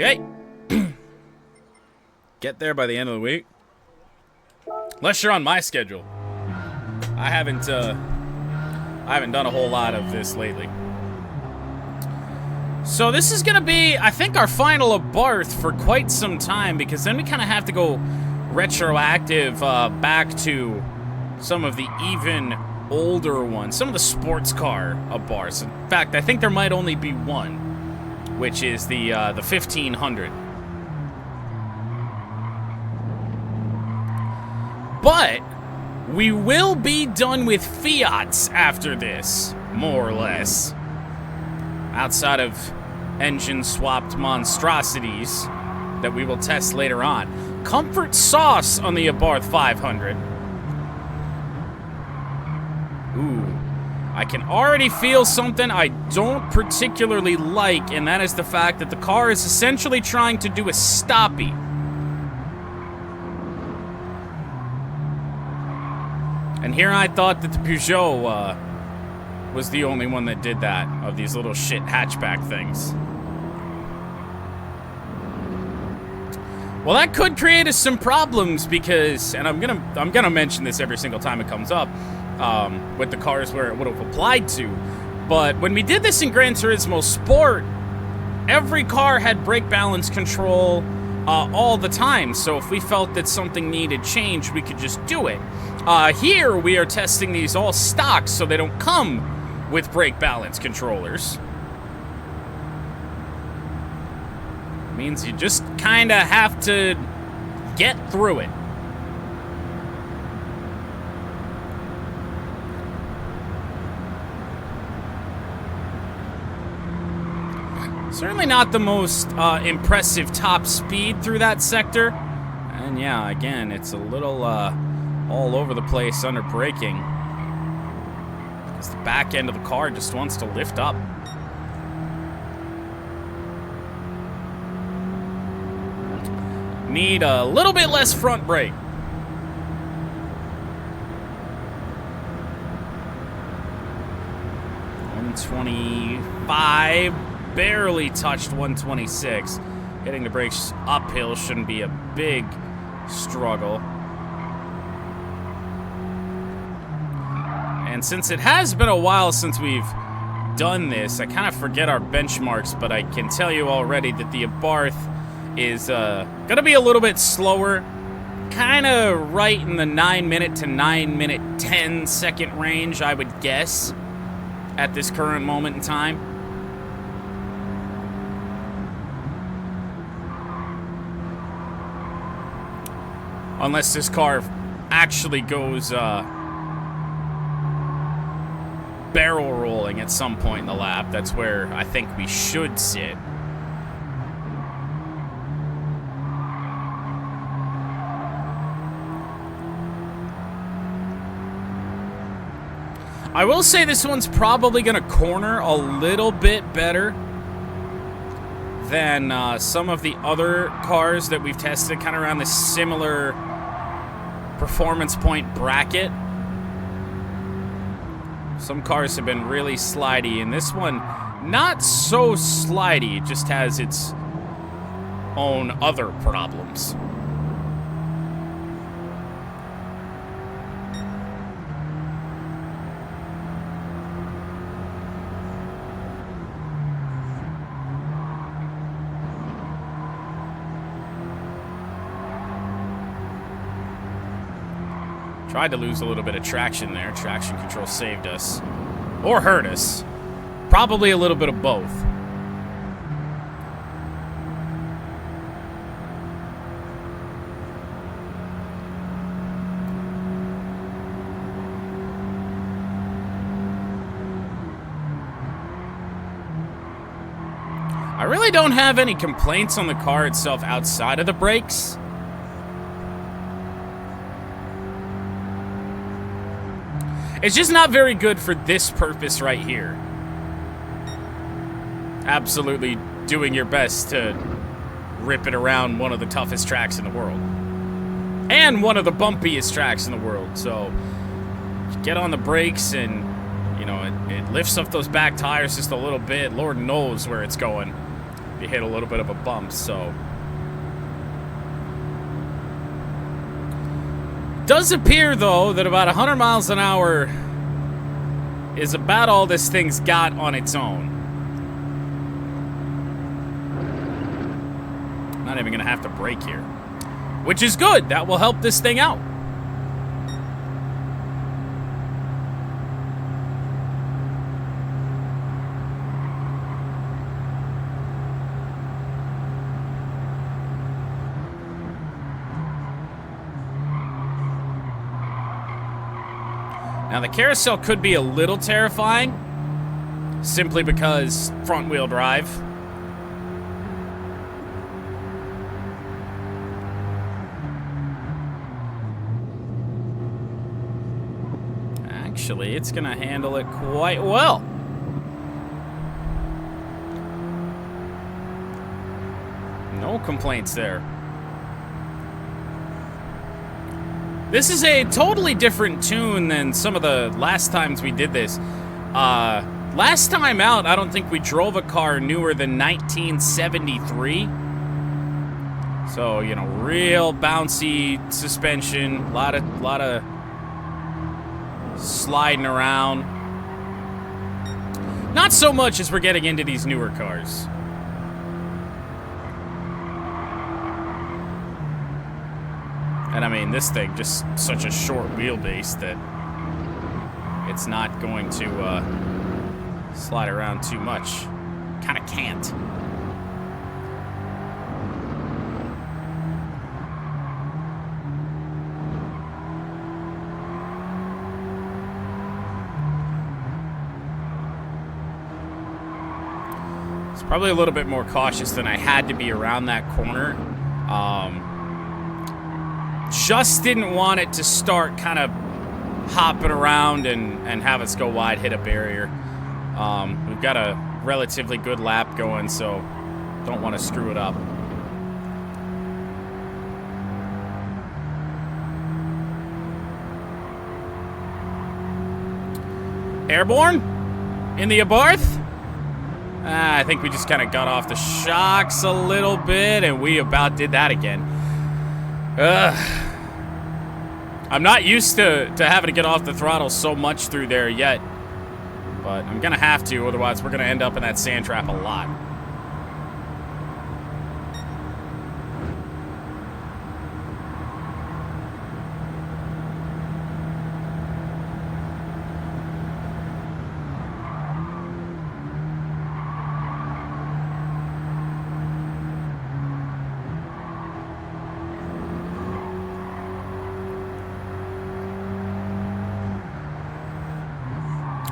Okay. Get there by the end of the week. Unless you're on my schedule. I haven't done a whole lot of this lately. So this is gonna be, I think, our final Abarth for quite some time, because then we kind of have to go retroactive back to some of the even older ones, some of the sports car Abarths. In fact, I think there might only be one, which is the 1500. But we will be done with Fiats after this, more or less. Outside of engine-swapped monstrosities that we will test later on. Comfort sauce on the Abarth 500. Ooh. I can already feel something I don't particularly like, and that is the fact that the car is essentially trying to do a stoppie. And here I thought that the Peugeot was the only one that did that, of these little shit hatchback things. Well, that could create us some problems because, and I'm gonna mention this every single time it comes up, with the cars where it would have applied to, but when we did this in Gran Turismo Sport, every car had brake balance control all the time, so if we felt that something needed change, we could just do it. Here, we are testing these all stock, so they don't come with brake balance controllers. Means you just kind of have to get through it. Certainly not the most impressive top speed through that sector. And yeah, again, it's a little all over the place under braking. Because the back end of the car just wants to lift up. Need a little bit less front brake. 125, barely touched 126. Hitting the brakes uphill shouldn't be a big struggle. And since it has been a while since we've done this, I kind of forget our benchmarks, but I can tell you already that the Abarth is gonna be a little bit slower, kind of right in the 9-minute to 9-minute 10-second range, I would guess, at this current moment in time. Unless this car actually goes barrel rolling at some point in the lap. That's where I think we should sit. I will say this one's probably going to corner a little bit better than some of the other cars that we've tested, kind of around this similar performance point bracket. Some cars have been really slidey, and this one, not so slidey, it just has its own other problems. Tried to lose a little bit of traction there. Traction control saved us. Or hurt us. Probably a little bit of both. I really don't have any complaints on the car itself outside of the brakes. It's just not very good for this purpose right here. Absolutely doing your best to rip it around one of the toughest tracks in the world. And one of the bumpiest tracks in the world. So, get on the brakes and, you know, it lifts up those back tires just a little bit. Lord knows where it's going. you hit a little bit of a bump, so. Does appear, though, that about 100 miles an hour is about all this thing's got on its own. Not even gonna have to brake here, which is good. That will help this thing out. Now, the carousel could be a little terrifying, simply because front-wheel drive. Actually, it's going to handle it quite well. No complaints there. This is a totally different tune than some of the last times we did this. Last time out, I don't think we drove a car newer than 1973. So, you know, real bouncy suspension, a lot of sliding around. Not so much as we're getting into these newer cars. And I mean, this thing, just such a short wheelbase that it's not going to slide around too much. Kind of can't. It's probably a little bit more cautious than I had to be around that corner. Just didn't want it to start kind of hopping around and have us go wide, hit a barrier. We've got a relatively good lap going, so don't want to screw it up. Airborne? In the Abarth? I think we just kind of got off the shocks a little bit, and we about did that again. I'm not used to having to get off the throttle so much through there yet, but I'm gonna have to, otherwise we're gonna end up in that sand trap a lot.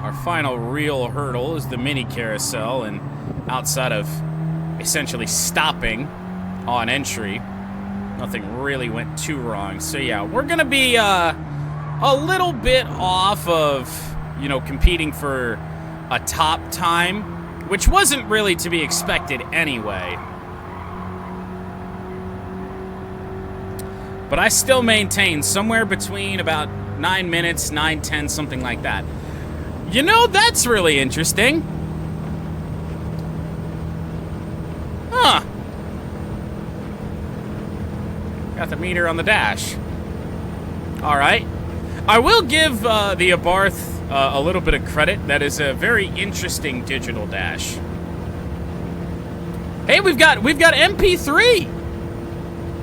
Our final real hurdle is the mini carousel, and outside of essentially stopping on entry, nothing really went too wrong. So yeah, we're gonna be a little bit off of, you know, competing for a top time, which wasn't really to be expected anyway. But I still maintain somewhere between about 9 minutes, 9:10, something like that. You know, that's really interesting. Huh. Got the meter on the dash. All right. I will give the Abarth a little bit of credit. That is a very interesting digital dash. Hey, we've got MP3.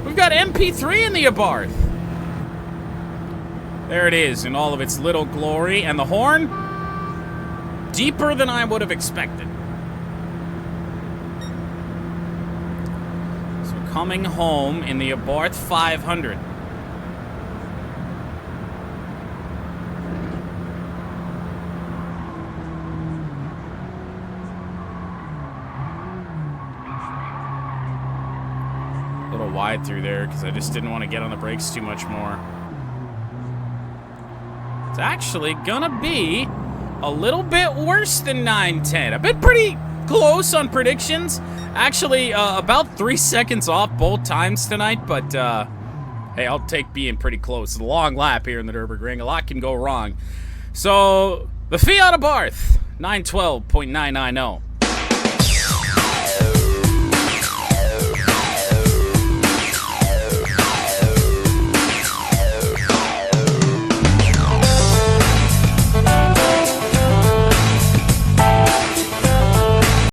We've got MP3 in the Abarth. There it is in all of its little glory, and the horn, deeper than I would have expected. So coming home in the Abarth 500. A little wide through there because I just didn't want to get on the brakes too much more. It's actually gonna be a little bit worse than 9:10. I've been pretty close on predictions. Actually, about 3 seconds off both times tonight, but hey, I'll take being pretty close. It's a long lap here in the Nurburgring. A lot can go wrong. So, the Fiat Abarth, 912.990.